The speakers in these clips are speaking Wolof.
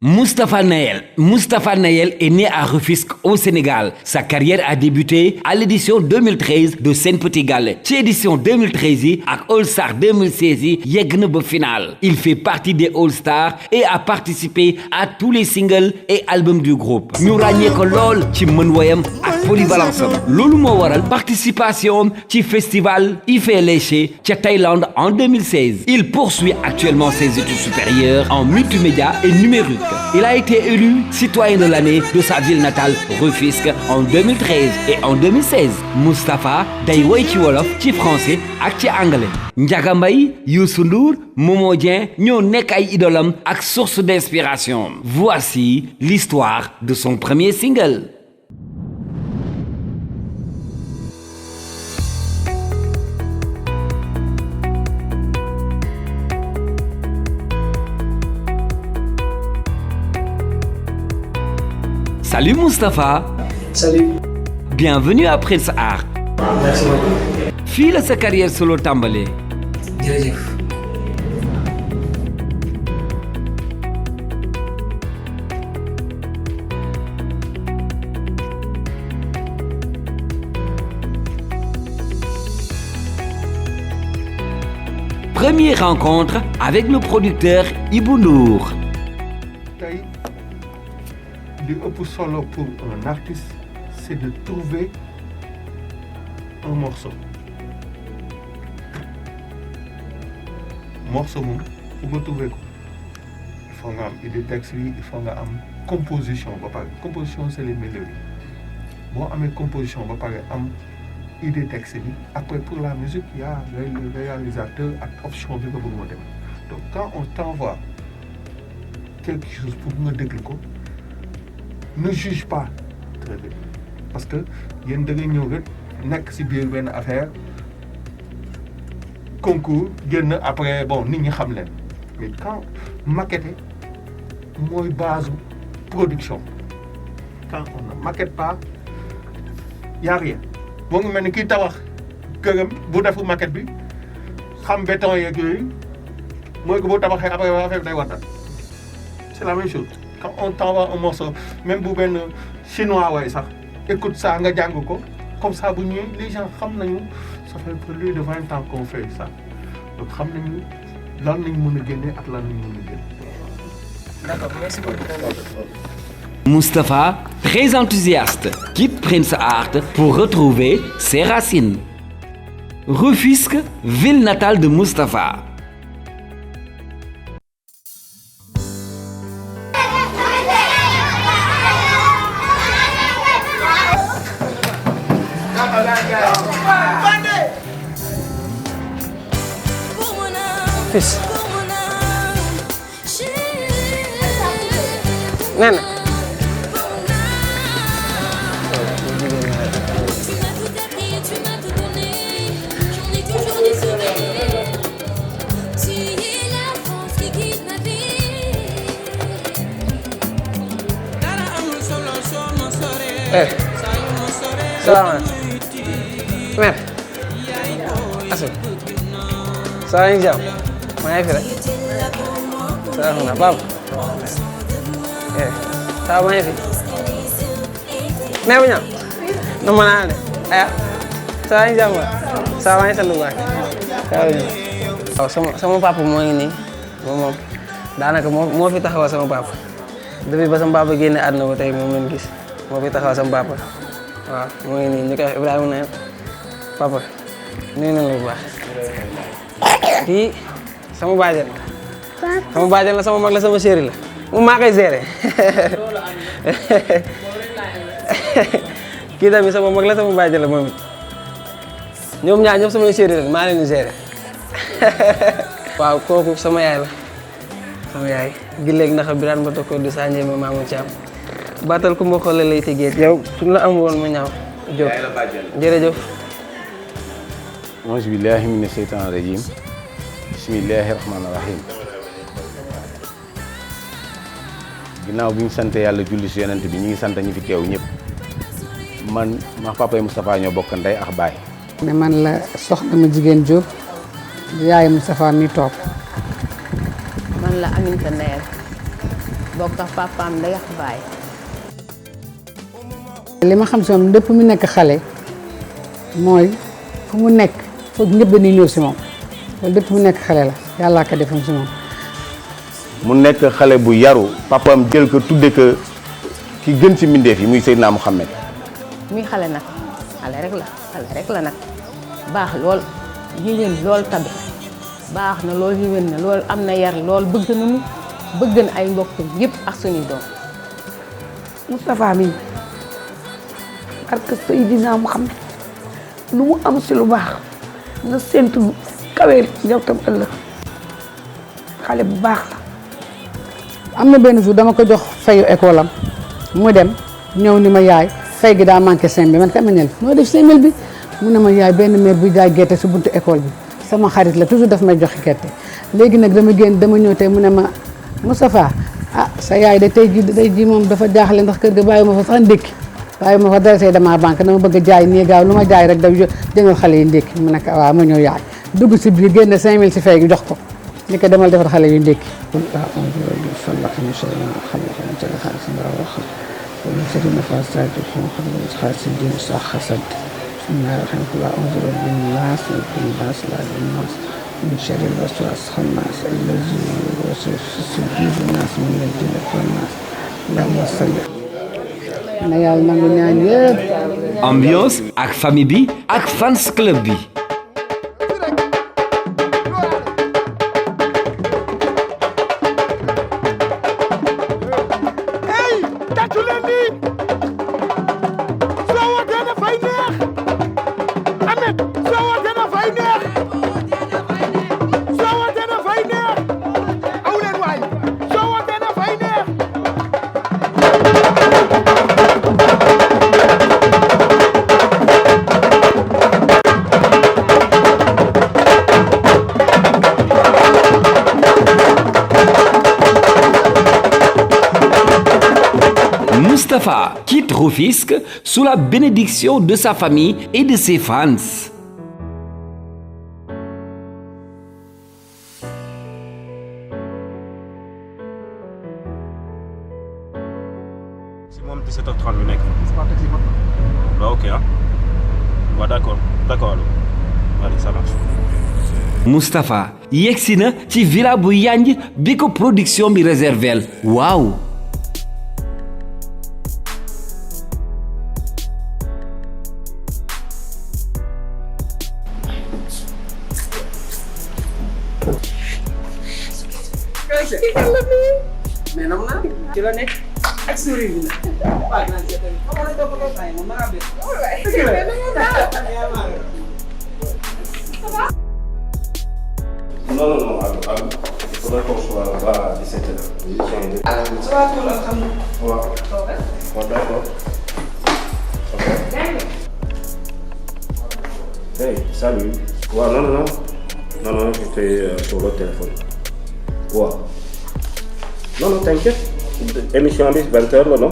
Moustapha Nayel est né à Rufisque au Sénégal. Sa carrière a débuté à l'édition 2013 de Sen Petit Gallé. Ci édition 2013 yi ak All Star 2016 yi yegg na ba final. Il fait partie des All Stars et a participé à tous les singles et albums du groupe. ñu ràññee ko lool ci mën woyam ak polyvalence am. loolu moo waral participation ci festival Ifé Léché ca Thaïlande en 2016. Il poursuit actuellement ses études supérieures en multimédia et numérique. Il a été élu citoyen de l'année de sa ville natale Rufisque en 2013 et en 2016. Moustapha day woy ci wolof ci français ak ci anglais. Ndiaga Mbaye, Youssou Ndour, Momo Dieng ñoo nekk ay idolam ak source d'inspiration. Voici l'histoire de son premier single. Salut Moustapha. Salut. Bienvenue à Prince Art. Merci beaucoup. fii la sa carrière solo tàmbalee. jërëjëf. Première rencontre avec le producteur Ibou Ndour. tey li ëpp solo pour un artiste c'est de trouver un morceau moom pour nga trouver ko il faut nga am idée texte bi il faut nga am composition ba pare composition c'est les mélodies boo amee composition ba pare am idée texte bi après pour la musique il y a le réalisateur ak option bi nga bëgg moo dem donc quand on t'envoie quelque chose pour nga déglu ko ne juge pas très bien parce que yéen da ngay ñëw rek nekk ci biir benn affaire concours génn après bon nit ñi xam leen mais quand maqueter mooy base production quand on ne maquette pas y a rien boo ngi mel ni kii tabax këram bu defu maquette bi xam béton yeeg yooyu mooy que boo tabaxee après affaire bi day wattal c'est la même chose quand on t'envoie un morceau même bu benn chinois way sax écoute ça nga jàng ko comme ça bu ñëwee les gens xam nañu ça fait plus de 20 ans qu'on fait ça donc xam nañu lan nañ mën a génne ak lan nañ mën a génne. D'accord, merci beaucoup. Moustapha, très enthousiaste, quitte Prince Art pour retrouver ses racines. Rufisque, ville natale de Moustapha. Fils. Nana. Salaamaaleykum. Mère. Asu. Saa ngi jàmm. maa ngi fi rek. salaamaaleykum papa. saa maa ngi fi. mais bu ñëw. nu ma naan de. aya. saa ngi jàmm. saa maa ngi sant bu baax. waaw sama papa moo ngi nii. moom daanaka moo fi taxawal sama papa. depuis ba sama papa génne àdduna ba tey moom lañ gis. moo fi taxawal sama papa. waaw moo ngi nii ñu koy Ibrahima ne papa nuyu na la bu baax. kii sama bàjjen la sama mag la sama chéri la moom maa koy gérer kii tamit sama mag la sama bàjjen la moom it ñoom ñaar ñëpp samay chéri la maa leen di gérer waaw kooku sama yaay la sama yaay gi léegi ndax biraan ba tokkoo di sànjee ma maamu Thiam baatal ku ma xoolee lay tegee yow suñu la am woon ma ñaaw jóg jërëjëf auzu billahi mina sheytaani rajim bismillahi rahmaani rahim ginnaaw bi ñu sant yàlla julli si yonent bi ñu ngi sant ñi fi teew ñëpp man ma papa yi Moustapha ñoo bokk ndey ak baay. ne man la soxna ma jigéen Diop yaay Moustapha mi toog. man la Aminata Ndeer bokk ak papaam ndey ak baay. li ma xam si moom lépp mu nekk xale mooy fu mu nekk foog ñëpp dañuy ñëw si moom loolu lépp mu nekk xale la yàllaa ko defoon si moom. mu nekk xale bu yaru papaam jël ko tudde ko ki gën ci mbindeef yi muy Seydina Mouhamed. muy xale nag xale rek la nag baax lool yéwén lool tabe baax na lool yéwén na lool am na yar lool bëgg nañu bëgg na ay mbokkam yëpp ak suñuy doom. Moustapha mi barke Seydina Mouhamed lu mu am si lu baax na séntu kaweel yow tam ëllëg xale bu baax la. am na benn jour dama ko jox fayu école am mu dem ñëw ni ma yaay fay gi daa manqué 5000 man ka ma ñel noo def 5000 bi mu ne ma yaay benn mère bu jaay gerte si buntu école bi sama xarit la toujours daf may joxe gerte léegi nag dama génn dama ñëw tey mu ne ma Moustapha ah sa yaay de tey ji moom dafa jaaxle ndax kër ga bàyyi ma fa sax ndékki bàyyi ma fa dara tey dama banque dama bëgg a jaay nii gaaw lu ma jaay rek daw jëngal xale yi ndékki mu ne ko waaw ma ñëw yaay dugg si biir génne 5000 si fay gi jox ko ni ko demal defar xale yu ndékki ومن شر النفاثات في العقد ومن حاسد إذا حسد بسم الله الرحمن الرحيم أعوذ برب الناس من كل ناس لا الناس من شر الوسواس الخناس الذي يوسوس في صدور الناس من الجنة والناس اللهم صل na yàlla nangu ñaan yëpp. ambiance ak famille bi ak fans club bi. Moustapha quitte Rufisque sous la bénédiction de sa famille et de ses fans. Si moom 17h30 ñu nekk fa. Ok ah. Waaw d'accord alors. Allez, ça marche. Moustapha yegsi na ci villa bu yanj bi ko production bi réservel waaw. mais nam naa ci la nekk ak sourire bi la waaw naa ci tamit xam nga dafa ko bàyyi moom mara bés Non, il faudrait qu'on soit là à 17h. ça va tout la xam Ouais, d'accord. Ok. Hey, salut. Ouais, non, j'étais sur le téléphone. Ouais. Non, t'inquiète. Émission à 20h, là, non?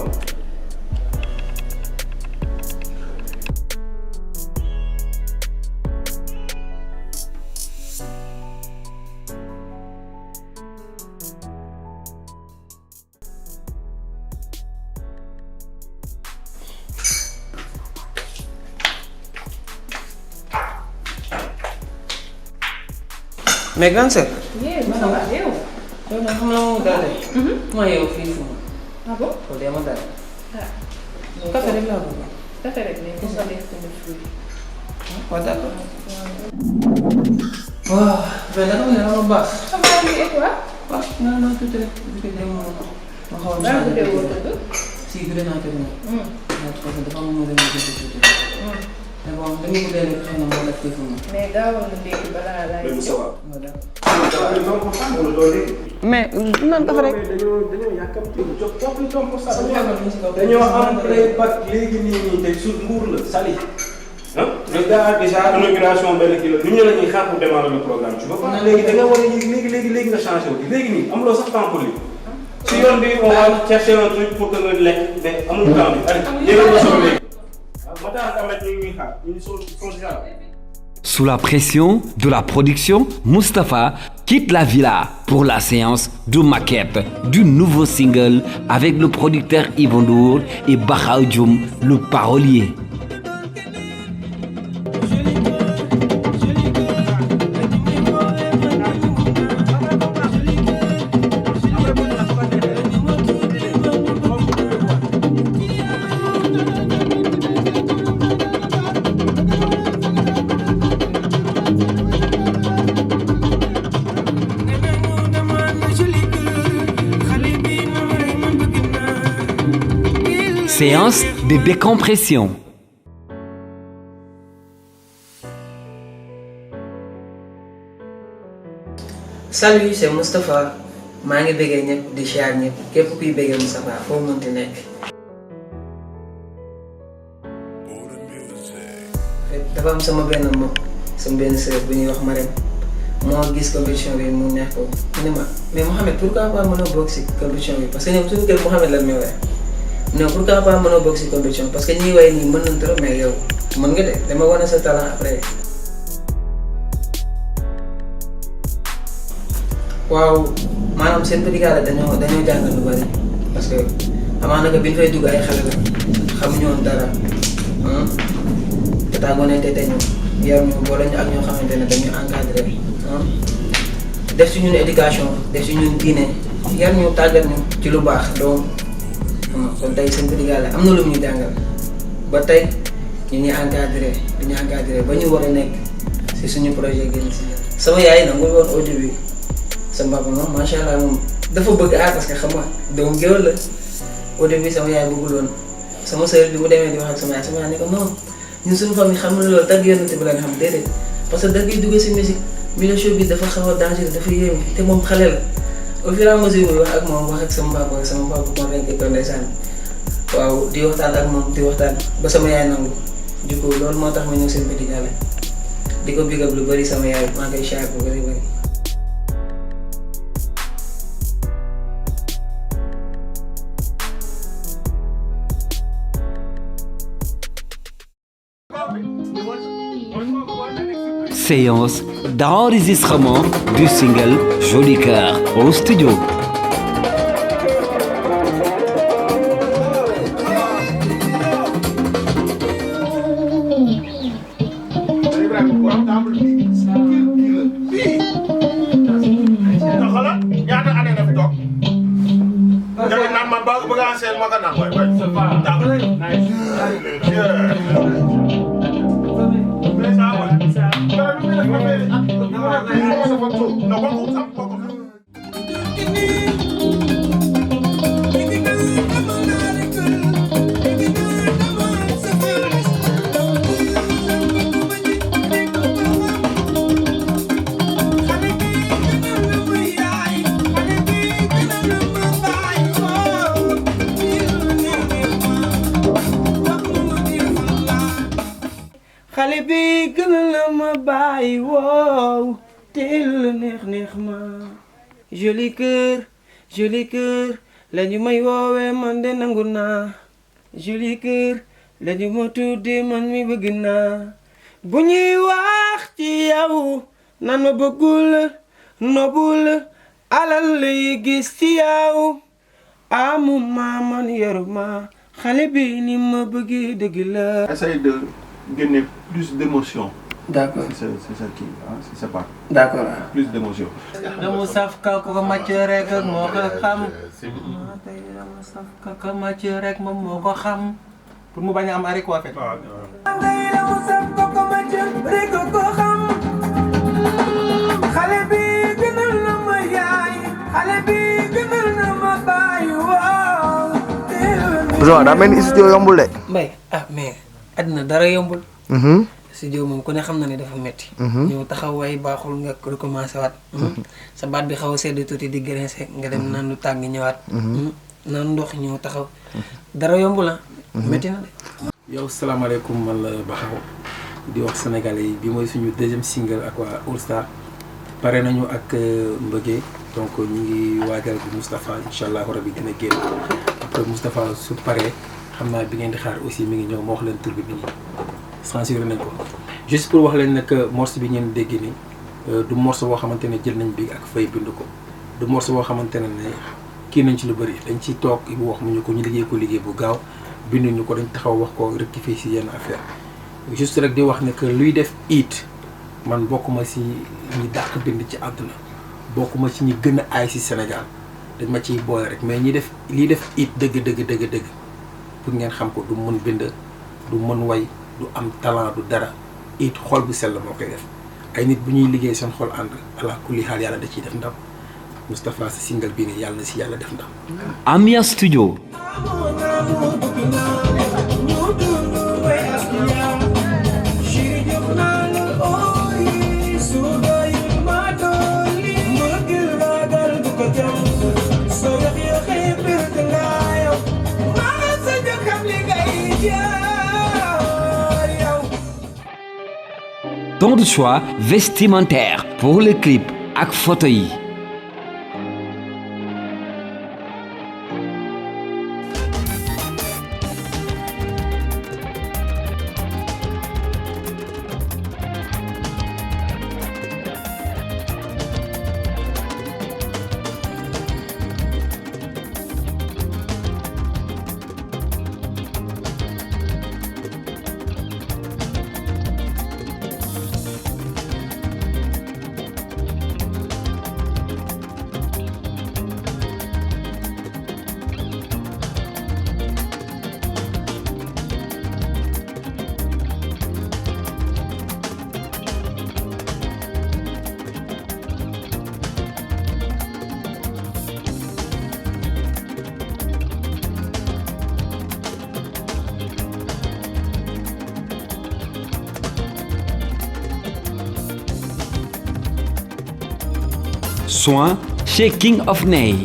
mais grande sœur. yow nag xam la moom daal de. ma yow fii fu mu. Ah bon? Loolu de ma daal. Ah. Café rek laa bëgg. Café rek mais pour nga lekk tamit fruit. waaw d'accord. waaw mais naka nga ne dama baax. xam nga ni et toi? waaw non tuuti rek bu fekkee ma xaw a. daa guddee woo tëdd. si gudde naa tëdd na. parce que dafa am lu ma demee tuuti. mais bon dañu guddee rek xëy na moo def fii fu mu. mais gaawal na ndékki balaa laay. mais nan dafa rek. dañoo am pré-bac léegi nii te sur Mbour la Saly. le gars déjà inauguration benn kii la ñu la ñuy xaar pour démarrer le programme tu vois. léegi da nga war a yéeg léegi nga changé wu léegi nii amuloo sax temps pour lii. si yoon bi on va chercher un truc pour que nga lekk mais amul temps bi allez yéegal nga solo léegi. Sous la pression de la production, Moustapha quitte la villa pour la séance de maquette du nouveau single avec le producteur Yvan Ndour et Bakhaw Dioum, le parolier. Séance de décompression. Salut, c'est Moustapha. maa ngi bëggee ñëpp di siyaar ñëpp képp kuy bëggee Moustapha foo mënti nekk. dafa am sama benn sœur bu ñuy wax Marème moo gis compétition bi mu neex ko mu ne ma mais Mouhamed pourquoi pas mën a bokk si compétition bi parce que ñoom suñu kër Mouhamed lan may wax non pourquoi pas mën a bokk si compétition parce que ñi way nii mën nañ trop mais yow mën nga de dama wane sa talent après. waaw maanaam seen petit gars dañoo jàngal lu bari parce que amaana que bi ñu fay dugg ay xale la xamuñu woon dara te tàggoonee te ñu yar ñu boole ñu ak ñoo xamante ne dañuy encadré def ci ñun éducation def ci ñun diine yar ñu tàggat ñu ci lu baax donc kon tey seen petit gars am na lu ñu jàngal ba tey ñu ñuy encadré dañuy encadré ba ñu war a nekk si suñu projet génn si. sama yaay nag muy woon au début. sama papa moom macha allah moom dafa bëgg aar parce que xam nga doomu géwél la au début sama yaay bëggul woon sama sœur bi mu demee di wax ak sama yaay ne ko non ñun suñu famille xam nga loolu tagg yonent bi la nga xam déedéet parce que dagg yi dugg si musique milieu showbiz dafa xaw a dangereux dafa yéeme te moom xale la au fur et à mesure muy wax ak moom wax ak sama papa moom lañ koy ndeysaan waaw di waxtaan ak moom di waxtaan ba sama yaay nangu jikko loolu moo tax ma ñëw seen petit gàlle di ko big up lu bëri sama yaay maa koy char bu bëri bëri. Séance d'enregistrement du single Joli Cœur au studio. xale bi gënal na ma bàyyi wow teel neex ma joli cœur la ñu may woowee man de nangu naa joli cœur la ñu ma tuddee man mi bëgg naa bu ñuy wax ci yow nan ma bëggul nobul alal lay gis ci yow amuma man yoruma xale bi ni ma bëggee dëgg la. Essaye de gagner plus d'émotion. D'accord. C'est ça qui, c'est ça. D'accord. Plus d'émotion. dama saf kooku ko màcc rek moo ko xam. tey dama saf kooku màcc rek moom moo ko xam. pour mu bañ a am arrêt quoi fait. tey dama saf kooku màcc rek ko xam. xale bi gënal na ma yaay. xale bi gënal na ma baay waaw. Bonjour, daa mel ni studio yombul de. Mbaye mais àddina dara yombul. studio moom ku ne xam na ne dafa metti ñëw taxaw way baaxul nga recommencé waat sa baat bi xaw a sedd tuuti di grincer nga dem naan lu tàng ñëwaat naan ndox ñëw taxaw dara yomb la metti na de. yow salaamaaleykum man la Bakhaw di wax sénégalais yi bi mooy suñu deuxième single ak waa All Star pare nañu ak Mbëggee donc ñu ngi waajal bi Moustapha incha allah rabi dina génn après Moustapha su paree xam naa bi ngeen di xaar aussi mi ngi ñëw ma wax leen tur bi censuré nañ ko juste pour wax leen nag morceau bi ngeen dégg ni du morceau boo xamante ne jël nañ bi ak fay bind ko du morceau boo xamante ne kii nañ ci lu bëri dañ ci toog wax mu ñu ko ñu liggéey ko liggéey bu gaaw binduñu ko dañ taxaw wax ko rectifier si yenn affaire juste rek di wax ne que luy def it man bokkuma si ñi dàq bind ci àdduna bokkuma ci ñi gën a aay si Sénégal dañ ma ciy boole rek mais ñi def liy def it dëgg pour ngeen xam ko du mën bind du mën way du am talent du dara it xol bu sell moo koy def ay nit bu ñuy liggéey seen xol ànd ala kulli xaal yàlla da ciy def ndam Moustapha sa single bii nii yàlla na si yàlla def ndam. Ambiance Studio. Ton de choix vestimentaire pour le clip ak photo yi. Soin chez King of Nay.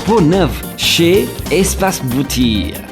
Peau neuve chez Espace Boutir.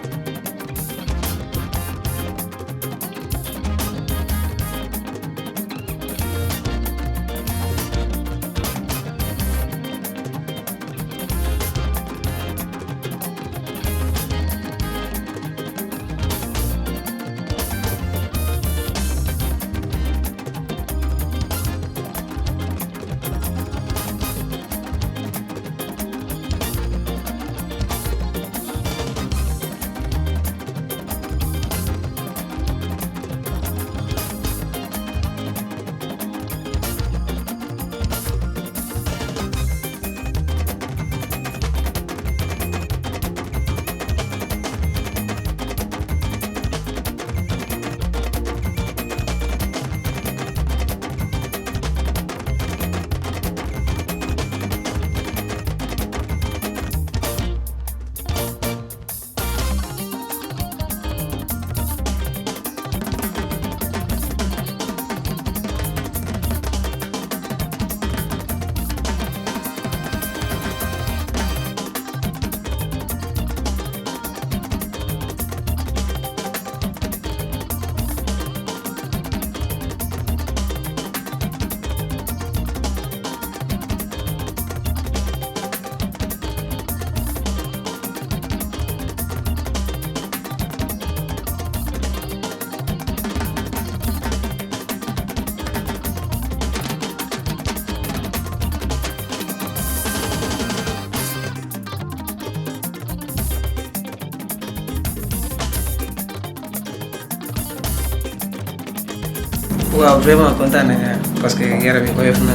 waaw vraiment kontaan nañu parce que yaram yi oyof na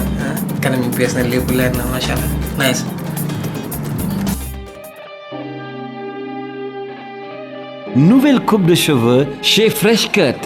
kanam yi bees na lépp leer na macha allah nice. Nouvelle coupe de cheveux chez Fresh Cut.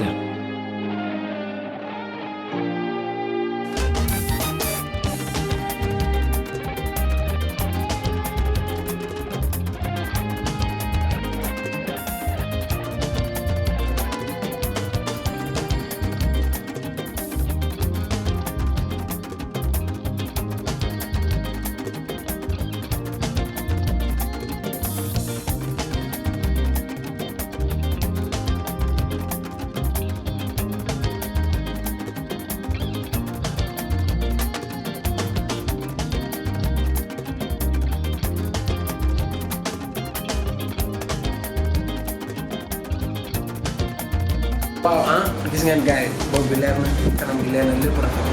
waaw gis ngeen gars yi bopp bi leer na kanam bi leer na lépp rafet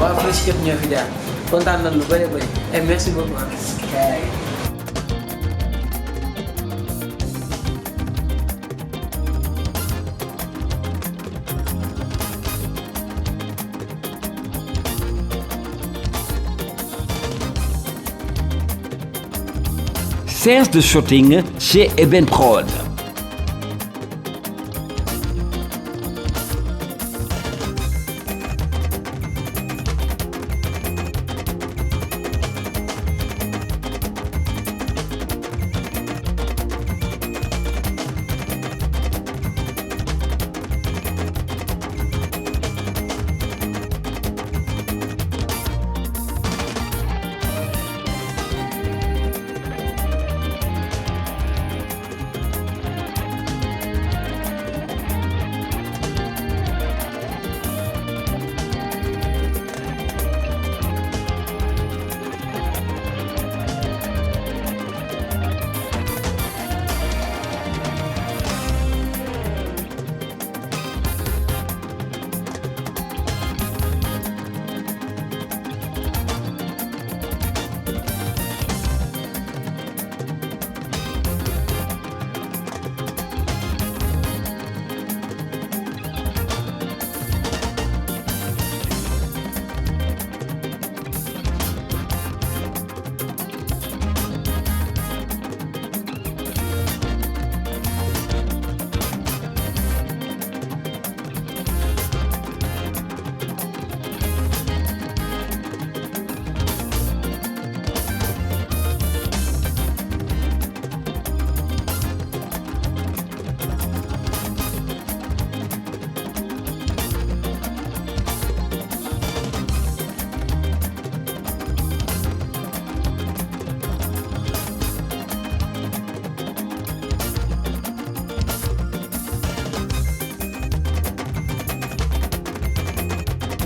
waaw Fresh Cut ñoo fi jaar kontaan nañ lu bëri bëri et merci beaucoup gars yi. Séance de shooting chez Eben Prod.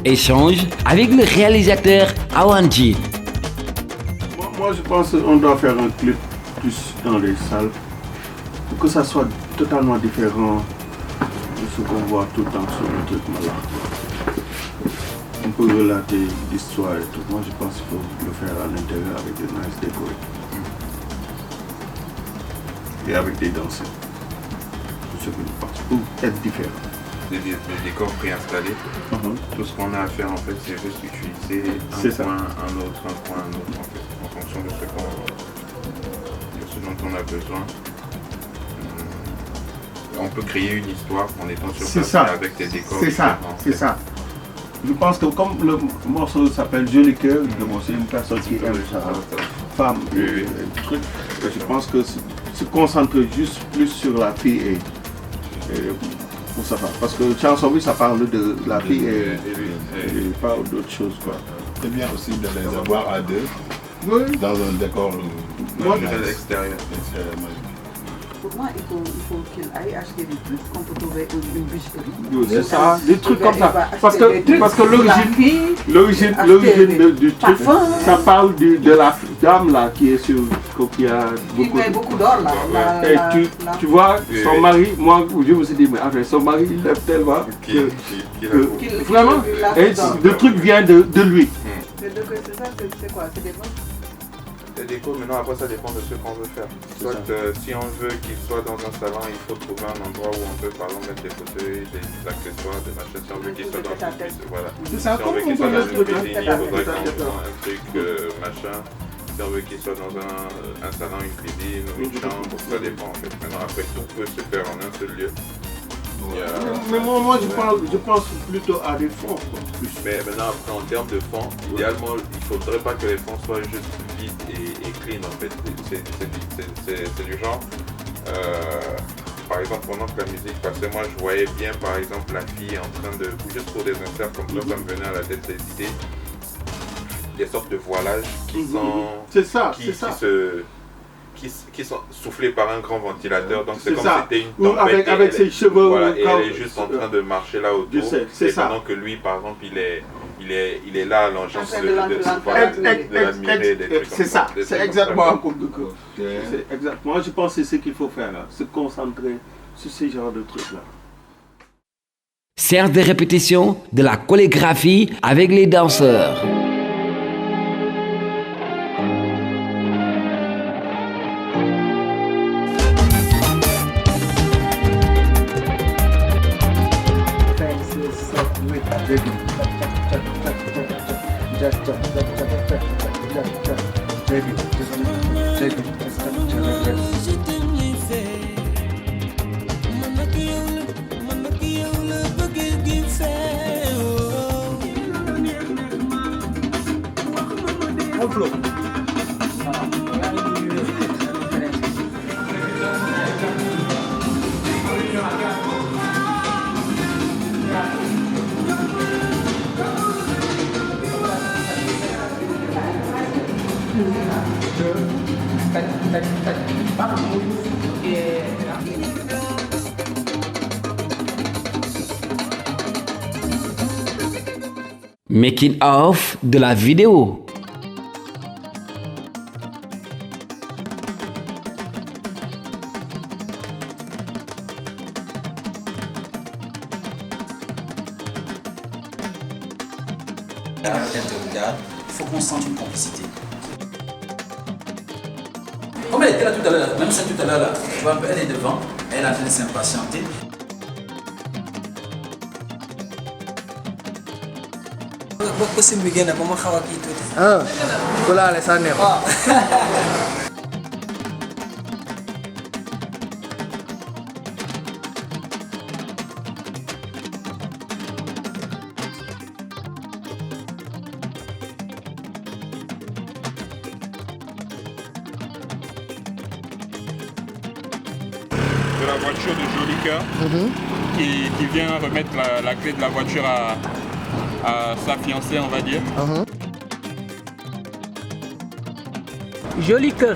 Échange avec le réalisateur Awanji. Moi, je pense qu'on doit faire un clip plus dans les salles pour que ça soit totalement différent de ce qu'on voit tout le temps sur le truc là. On peut relater l'histoire et tout. Moi, je pense qu'il faut le faire à l'intérieur avec des nice décors. Et avec des danseurs. C'est ce que je pense. Pour être différent. Des décors préinstallés. Tout ce qu'on a à faire en fait, c'est juste utiliser un point, un autre en fait, en fonction de ce dont on a besoin. On peut créer une histoire en étant sur place avec des décors. C'est ça, c'est ça. Je pense que comme le morceau s'appelle Joli Cœur, c'est une personne qui aime sa femme. Je pense que se concentrer juste plus sur la fille et pour sa femme. Parce que chanson, oui, ça parle de la fille et pas d'autre chose. C'est bien aussi de les avoir à deux dans un décor extérieur. Pour moi, il faut qu'il aille acheter des trucs qu'on peut trouver une bijouterie. C'est ça, des trucs comme ça. Parce que l'origine du truc, ça parle de la dame là qui est sur qui a beaucoup d'or là. Et tu vois, son mari, moi je me suis dit, mais après son mari il lève tellement que vraiment, et le truc vient de lui. C'est ça, c'est quoi? C'est des ventes? Les décos, maintenant après ça dépend de ce qu'on veut faire. Soit si on veut qu'il soit dans un salon, il faut trouver un endroit où on peut par exemple mettre des fauteuils, des accessoires, des machins. Si on veut qu'il soit dans une cuisine, voilà. C'est ça, Si on veut comment qu'il soit on peut dans une mettre cuisine, il faudrait qu'on prenne un truc machin. Si on veut qu'il soit dans un salon, une cuisine ou une chambre, ça dépend en fait. Maintenant après tout peut se faire en un seul lieu. Mais moi je pense plutôt à des fonds. Plus. Mais maintenant après en termes de fonds, idéalement il ne faudrait pas que les fonds soient juste vides et clean en fait. C'est du genre. Par exemple pendant que la musique passait, moi je voyais bien par exemple la fille en train de bouger sur des inserts comme ça, ça me venait à la tête des idées. Des sortes de voilages qui sont qui sont soufflés par un grand ventilateur, donc c'est comme si c'était une tempête avec ses cheveux, voilà, et elle est juste en train de marcher là autour, c'est ça. pendant que lui par exemple il est là à l'engeance de l'admirer, des trucs comme ça. C'est ça, c'est exactement un coup de cœur. C'est exactement, je pense que c'est ce qu'il faut faire là, se concentrer sur ce genre de trucs là. Séance de répétition de la chorégraphie avec les danseurs. Making of de la vidéo. Il faut qu'on sente une complicité. Comme elle était là tout à l'heure, même celle tout à l'heure là, tu vois, elle est devant, elle est en train de s'impatienter. De la voiture de Joli Cœur qui vient remettre la clé de la voiture à sa fiancée, on va dire. Joli Cœur.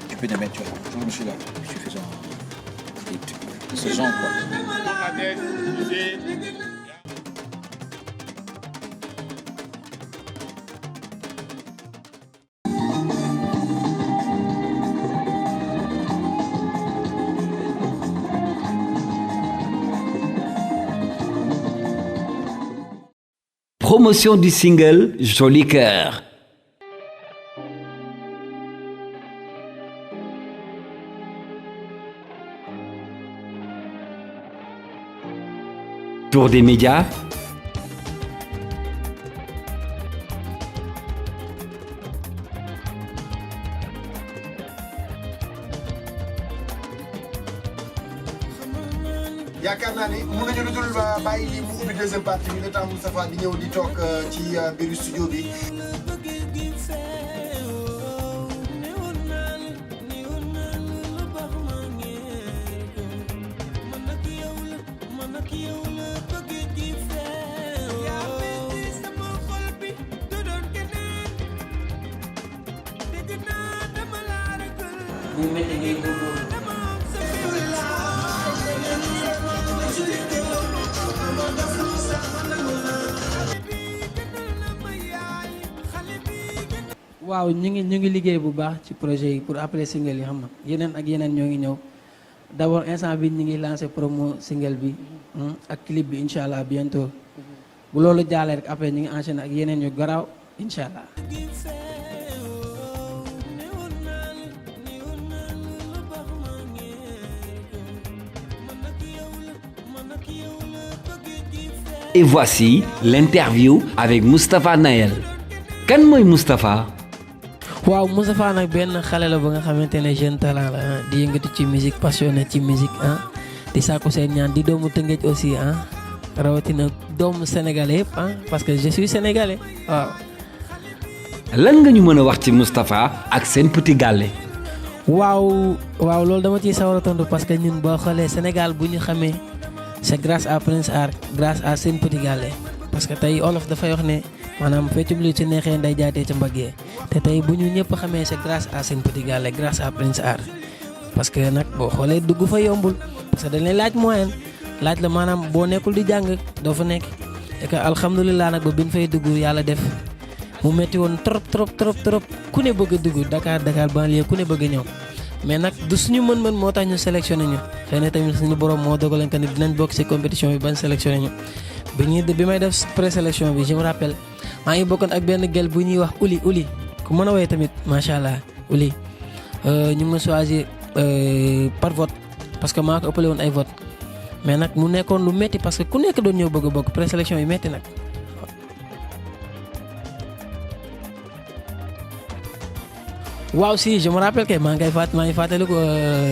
Tu peux te mettre, tu vois, je me suis là, je suis faisant de ce genre quoi. promotion du single Joli Cœur. Tour des médias. yaakaar naa ni mun nañu lu dul bàyyi lii mu ubbi deuxième partie bi le temps Moustapha di ñëw di toog ci biir studio bi. waaw ñu ngi liggéey bu baax ci projet yi pour après single yi xam nga yeneen ak yeneen ñoo ngi ñëw d'abord instant bi ñu ngi lancé promo single bi ak clip bi incha allah bientôt bu loolu jaalee rek après ñu ngi enchaîné ak yeneen yu garaaw incha allah. Et voici l'interview avec Moustapha Nayel. Kan mooy Moustapha? waaw Moustapha nag benn xale la ba nga xamante ne jeune talent la di yëngatu ci musique passionné ci musique di sàkku seen ñaan di doomu Tëngéej aussi rawatina doomu sénégalais yëpp parce que je suis sénégalais waaw. lan nga ñu mën a wax ci Moustapha ak Sen Petit Gallé. waaw loolu dama ciy sawar a tontu parce que ñun boo xoolee Sénégal bu ñu xamee c'est grâce à Prince Art grâce à Sen Petit Gallé parce que tey olof dafay wax ne maanaam feccum li ci neexee nday jaatee ca mbaggee te tey bu ñu ñëpp xamee c'est grâce à Sen Petit Gallé grâce à Prince Art parce que nag boo xoolee dugg fa yombul parce que dañ lay laaj moyen laaj la maanaam boo nekkul di jàng doo fa nekk et que alhamdulilah nag ba bi ñu fay dugg yàlla def mu metti woon trop ku ne bëgg a dugg Dakar banlieue ku ne bëgg a ñëw mais nag du suñu mën-mën moo tax ñu sélectionné ñu xëy na tamit suñu borom moo dogaleen que ni dinañ bokk ci compétition bi bañ sélectionné ñu bi may def présélection bi je me rappelle maa ngi bokkoon ak benn gel bu ñuy wax uli ku mën a woy tamit macha allah uli ñu ma choisir par vote parce que maa ko ëppale woon ay vote mais nag mu nekkoon lu metti parce que ku nekk doon ñëw bëgg a bokk présélection yi metti nag. waaw si je me rappelle que maa ngi fàttali ko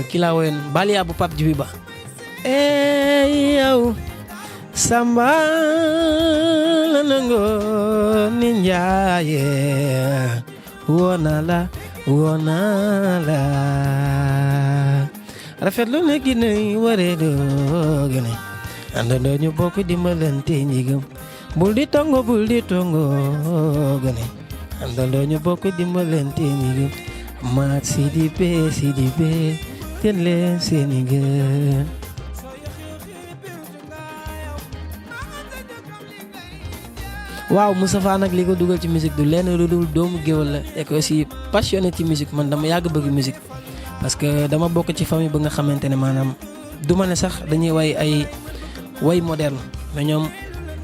kii laa woyoon Balia bu Pape Djibi Ba. yow Samba la nangoo ni njaaye woona la rafetlu na gi nay waree doo gëne àndandoo ñu bokk dimbalante njigam bul di tongo gëne àndandoo ñu bokk dimbalante njigam maak Sidibé gën leen seeni gën. waaw Moustapha nag li ko dugal ci musique du lenn lu dul doomu géwël la et que aussi passionné ci musique man dama yàgg bëgg musique parce que dama bokk ci famille ba nga xamante ne maanaam du ma ne sax dañuy way ay way moderne mais ñoom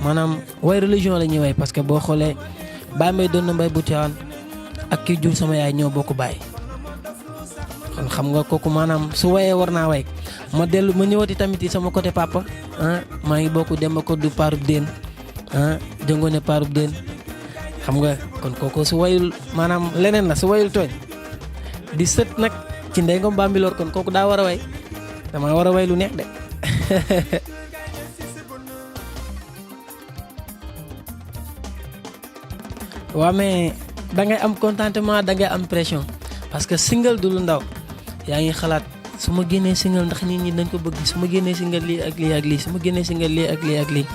maanaam way religion la ñuy way parce que boo xoolee Baye Mbaye doon na mbay bu Tiwaawan ak kii jur sama yaay ñoo bokk baay kon xam nga kooku maanaam su wayee war naa way ma ñëwati tamit sama côté papa maa ngi bokk Demba ko du parub déen jëngoone parub déen xam nga kon kooku su wayul maanaam leneen la su wayul tooñ di sët nag ci Ndey Ngom Bambilor kon kooku daa war a way dama war a way lu neex de. waaw mais da ngay am contentement da ngay am pression parce que single du lu ndaw yaa ngi xalaat su ma génnee single ndax nit ñi dañ ko bëgg su ma génnee single lii ak lii ak lii su ma génnee single lii ak lii ak lii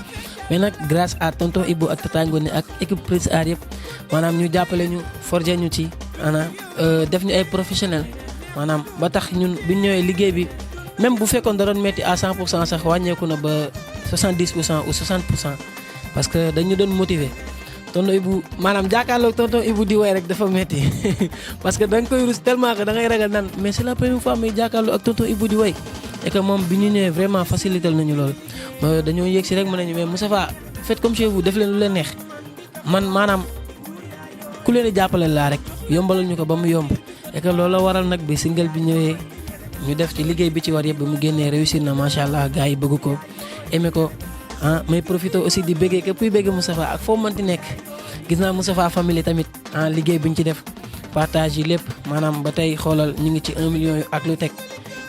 mais nag grâce à tonton Ibou ak Tata Ngoné ak équipe Prince Art yëpp maanaam ñu jàppale ñu forger ñu ci maanaam def ñu ay professionnel maanaam ba tax ñun bu ñu ñëwee liggéey bi même bu fekkoon da doon metti à 100% sax wàññeeku na ba 70% ou 60% parce que dañu doon motiver. tonton Ibou maanaam jàkkaarloog tonton Ibou di way rek dafa metti parce que da nga koy rus tellement que da ngay ragal naan mais c'est la première fois may jàkkaarloo ak tonton Ibou di way et que moom bi ñu ñëwee vraiment facilité nañu loolu dañoo yegg si rek mën nañu mais Moustapha faites comme chez vous def leen lu leen neex man maanaam ku leen di jàppale laa rek yombalal ñu ko ba mu yomb et que loolu la waral nag bi single bi ñëwee ñu def ci liggéey bi ci war yëpp ba mu génnee réussir na macha allah gars yi bëgg ko aimé ko may profité aussi di bëggee képp kuy bëgg Moustapha ak foo mënti nekk gis naa Moustapha famille tamit liggéey bi ñu ci def partage yi lépp maanaam ba tey xoolal ñu ngi ci 1 million yu ak lu teg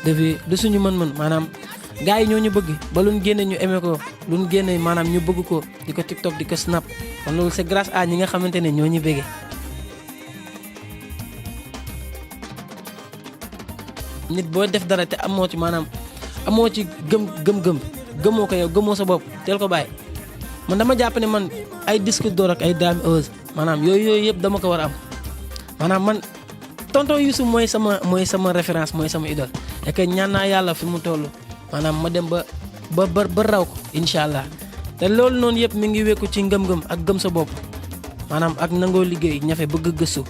defi du suñu mën-mën maanaam gars yi ñoo ñu bëgg ba luñ génne ñu aimé ko luñ génne maanaam ñu bëgg ko di ko TikTok di ko snap kon loolu c'est grâce à ñi nga xamante ne ñoo ñu bëggee. nit boo def dara te amoo ci maanaam amoo ci gëm-gëm gëmoo ko yow gëmoo sa bopp teel ko bàyyi man dama jàpp ne man ay disque d'or ak ay Dame Euse maanaam yooyu yëpp dama ko war a am maanaam man tonton Youssou mooy sama référence mooy sama idole et que ñaan naa yàlla fi mu toll maanaam ma dem ba raw ko incha allah te loolu noonu yëpp mi ngi wekku ci ngëm-ngëm ak gëm sa bopp maanaam ak nangoo liggéey ñafe bëgg gëstu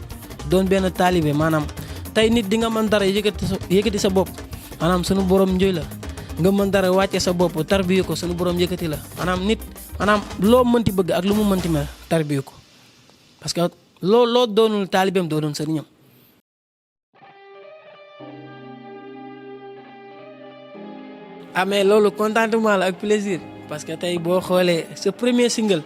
doon benn taalibe maanaam tey nit di nga mën dara yëkkati sa bopp maanaam sunu borom njoy la nga mën dara wàcce sa bopp tarbiyu ko sunu borom yëkkati la maanaam nit maanaam loo mënti bëgg ak lu mu mënti mel tarbiyu ko parce que loo doonul taalibeem doo doon sëriñam. mais loolu contentement la ak plaisir parce que tey boo xoolee sa premier single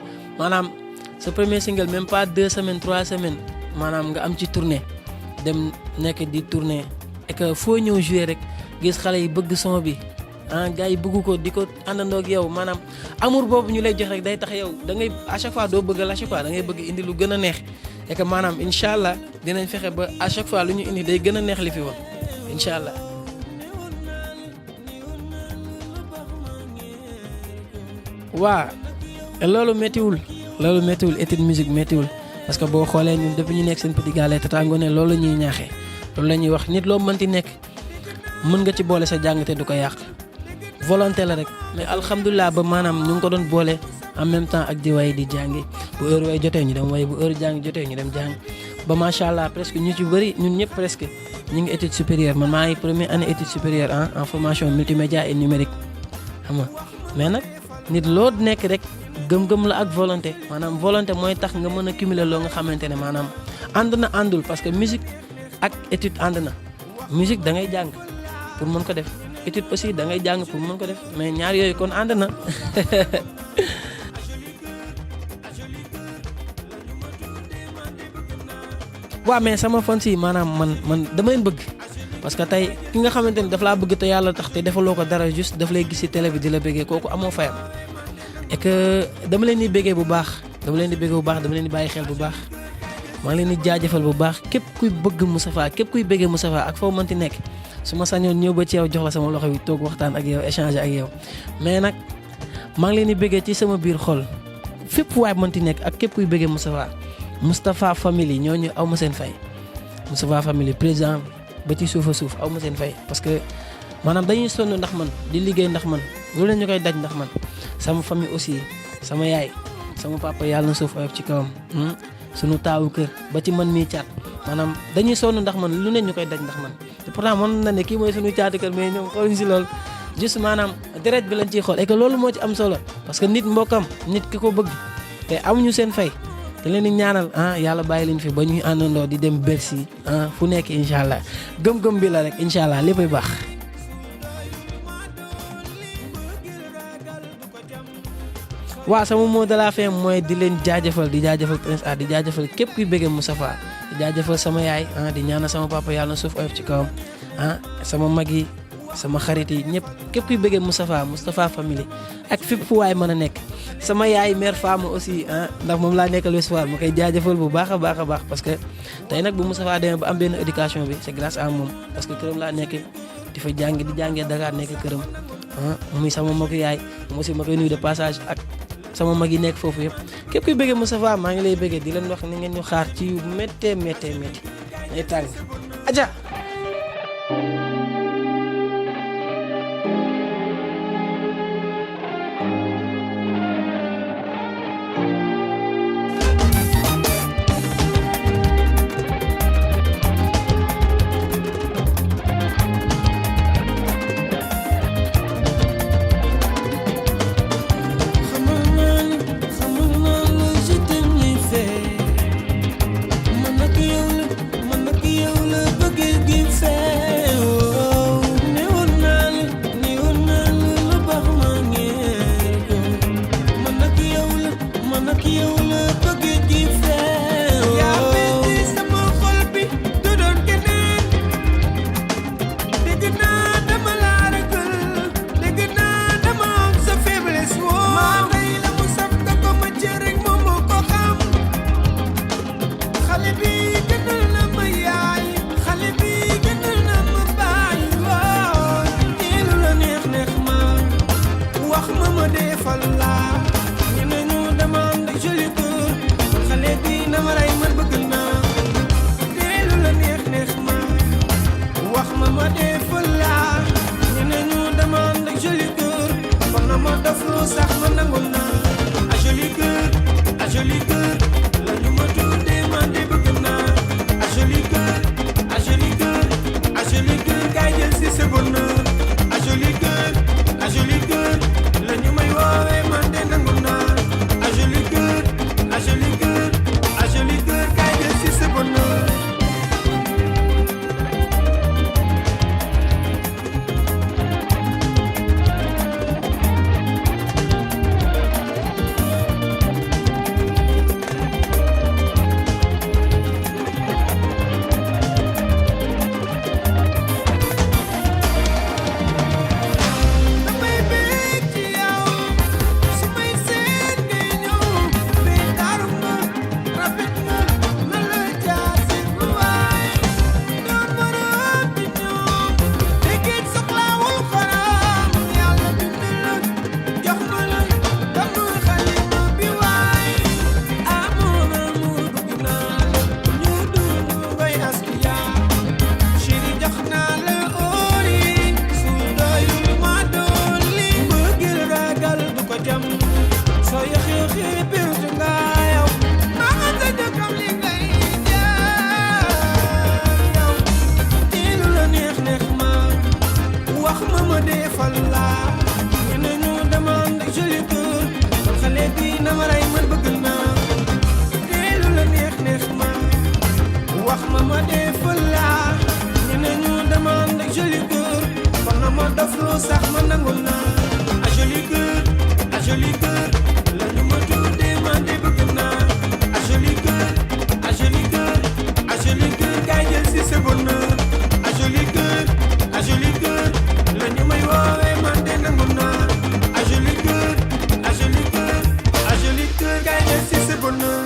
même pas 2 semaines 3 semaines maanaam nga am ci tournée. dem nekk di tourner et que foo ñëw jouer rek gis xale yi bëgg son bi gars yi bëgg ko di ko àndandoo ak yow maanaam amour boobu ñu lay jox rek day tax yow da ngay à chaque fois doo bëgg lâcher quoi da ngay bëgg indi lu gën a neex et que maanaam incha allah dinañ fexe ba à chaque fois lu ñu indi day gën a neex li fi woon incha allah. waa loolu méttiwul étude musique méttiwul. parce que boo xoolee ñun depuis ñu nekk seen Petit Gallé Tata Ngoné loolu la ñuy ñaaxee loolu la ñuy wax nit loo mënti nekk mën nga ci boole sa jàng te du ko yàq volonté la rek mais alhamdulilah ba maanaam ñu ngi ko doon boole en même temps ak di way di jàngi bu heure way jotee ñu dem way bu heure jàng jotee ñu dem jàng ba macha allah presque ñu ci bëri ñun ñëpp presque ñu ngi étude supérieure man maa ngi première année étude supérieure en formation multimédia et numérique xam nga mais nag nit loo nekk rek. gëm-gëm la ak volonté maanaam volonté mooy tax nga mën a cumuler loo nga xamante ne maanaam ànd na àndul parce que musique ak étude ànd na musique da ngay jàng pour mën ko def étude aussi da ngay jàng pour mën ko def mais ñaar yooyu kon ànd na. waaw mais sama fans yi maanaam man dama leen bëgg parce que tey ki nga xamante ne daf laa bëgg te yàlla tax te defaloo ko dara juste daf lay gis ci télé bi di la bëggee kooku amoo fayam. et que dama leen di béggee bu baax dama leen di bàyyi xel bu baax maa ngi leen di jaajëfal bu baax képp kuy bëgg Moustapha képp kuy béggee Moustapha ak foo mënti nekk su ma sañoon ñëw ba ci yow jox la sama loxo bi toog waxtaan ak yow échanger ak yow mais nag maa ngi leen di béggee ci sama biir xol fépp waay mënti nekk ak képp kuy béggee Moustapha famille ñooñu aw ma seen fay Moustapha famille président ba ci suuf a suuf aw ma seen fay parce que maanaam dañuy sonn ndax man di liggéey ndax man loolu la ñu koy daj ndax man sama famille aussi sama yaay sama papa yàlla na suuf oyof ci kawam sunu taawu kër ba ci man mii caat maanaam dañuy sonn ndax man lu ne ñu koy daj ndax man te pourtant mën na ne kii mooy sunu caatu kër mais ñoom xooluñ si loolu juste maanaam deret bi lañ ciy xool et que loolu moo ci am solo parce que nit mbokkam nit ki ko bëgg te amuñu seen fay te leen di ñaanal yàlla bàyyi leen fi ba ñuy àndandoo di dem Bercy fu nekk incha allah gëm-gëm bi la rek incha allah léppay baax. waaw sama mot de la fin mooy di leen jaajëfal di jaajëfal Prince Art di jaajëfal képp kuy bëggee Moustapha di jaajëfal sama yaay di ñaanal sama papa yàlla na suuf oyof ci kawam sama mag yi sama xarit yi ñëpp képp kuy bëggee Moustapha famille ak fépp fu waay mën a nekk sama yaay mère femme aussi ndax moom laa nekkal soir ma koy jaajëfal bu baax a baax parce que tey nag bu Moustapha demee ba am benn éducation bi c'est grâce à moom parce que këram laa nekk di fa jàngi di jàngee Dakar nekk këram muy sama mag yaay moom aussi ma koy nuyu de passage ak sama mag yi nekk foofu yëpp képp kuy bëggee Moustapha maa ngi lay bëggee di leen wax ni ngeen ñu xaar ci yu méttee day tàng aja ma ma defal la ñu ne ñu demande joli cœur xale bi na ma rey man bëgg naa teelu la neex neex ma wax ma ma defal la ñu ne ñu demande joli cœur kon na ma def lu sax ma nangul naa a joli cœur la ñu ma tuddee man de bëgg naa a joli cœur kaay jël si sa bonheur a joli cœur la ñu may woowee man de nangu naa a joli cœur kaay jël si sa bonheur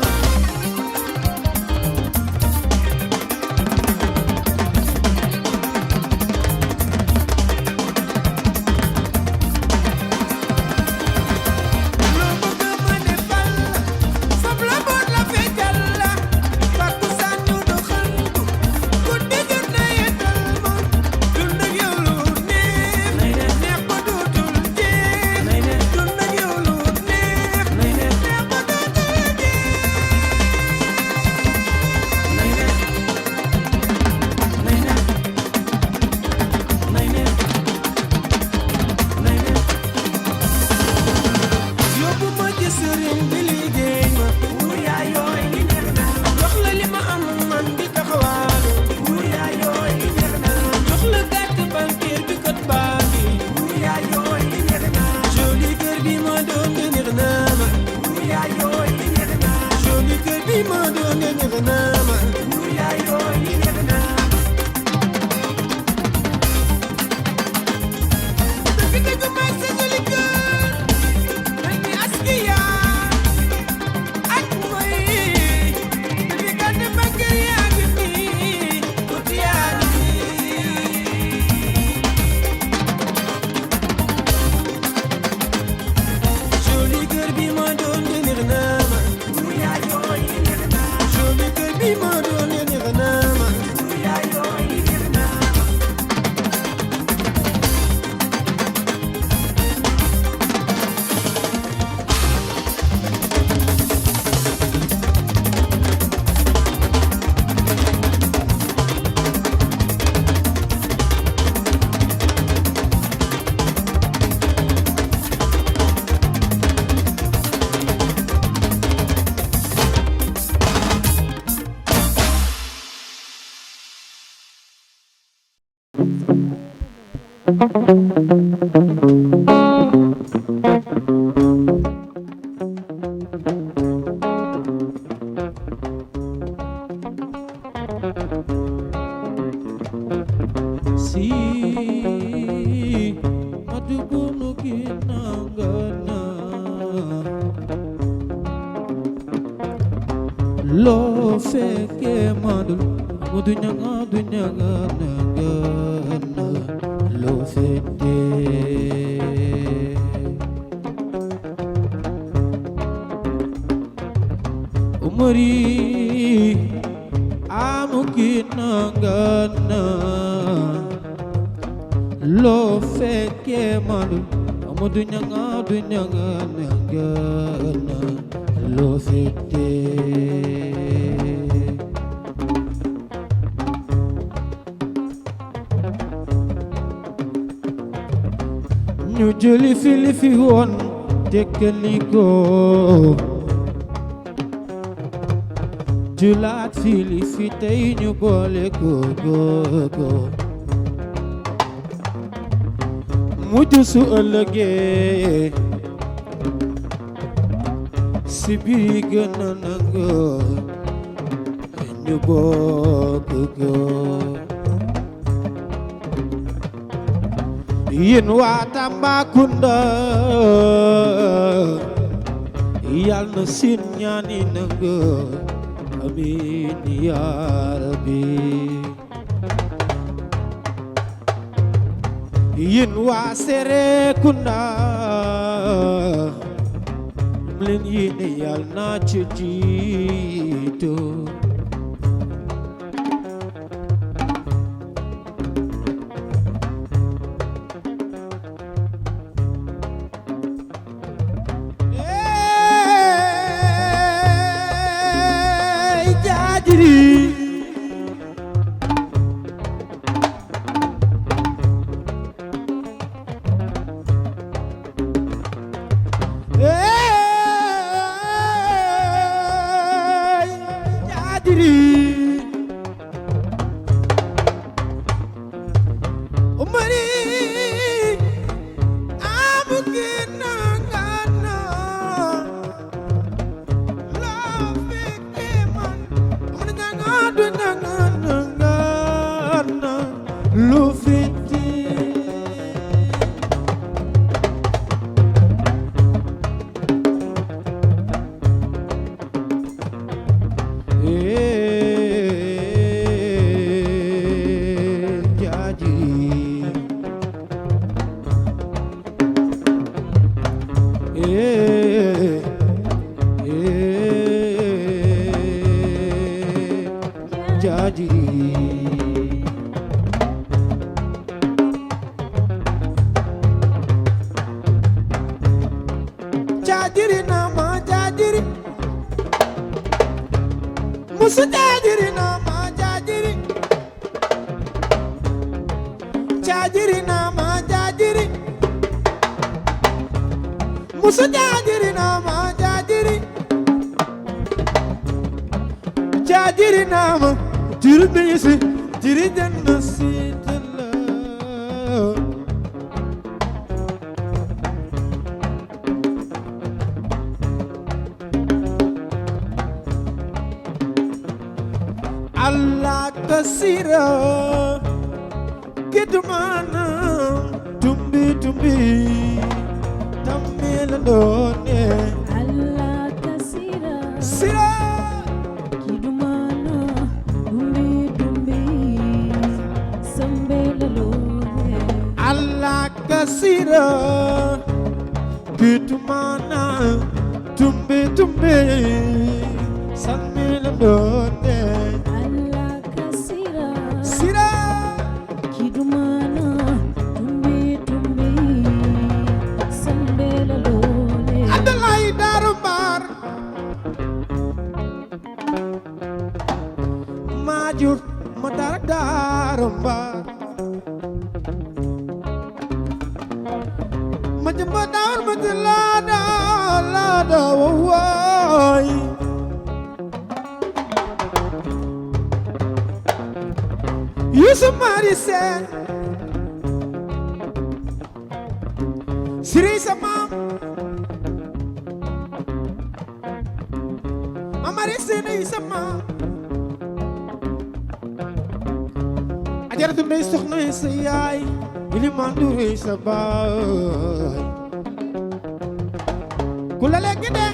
Lo fekkee madul mu du ñanga nanga lo fekkee umri amukina ngana lo fekke manu amudu nyanga ngana lo fekke ñu jëli fi woon tekkali ko julaat fi tey ñu boole ko mujj su ëllëgee si biir gën a nangoo ñu bokk ko yéen waa Tambacounda yal na seen ñaani nangoo amiin yaa rabbi yéen waa Serekunda leen yéene yal na ci jiitu Allah kasira kidmana tumbi tamela done Allah kasira sira kidmana tumbi sambela done Allah kasira kidmana tumbi sambela done Somebody said, Siri sama, Amari sini sama, ajar tu ndey soxna sa yaay, ili mandu sa baay, kula legi de,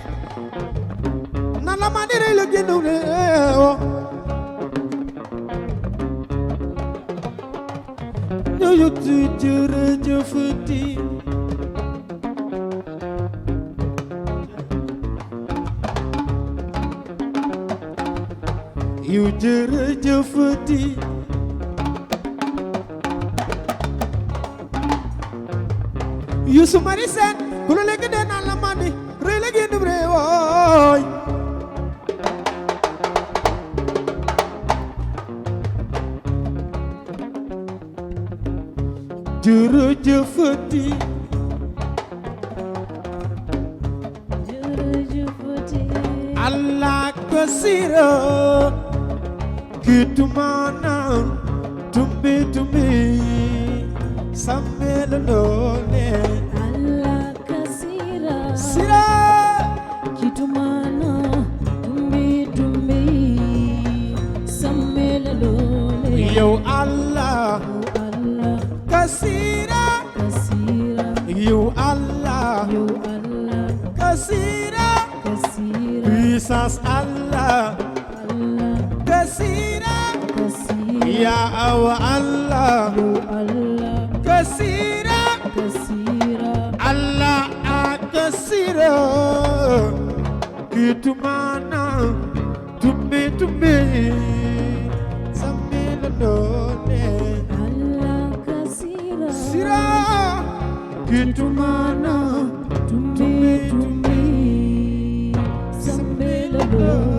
nan la mandi rey la gëndu de. You jërëjëfati yu jërëjëfati Youssou Mari Sène ku la lekk dee naan la mandi rëy la génnum réewooy jërëjëfati Allah kasira kitumana tumbi tumbi samela lole Allah kasira sira kitumana tumbi tumbi samela lole yow Allah kasira yow Allah kasira puissance Allah kasira ya awa Allah kasira Allah akasira kitumana tumbi tumbi samila lone sira kitumana tumbi tumbi samela lone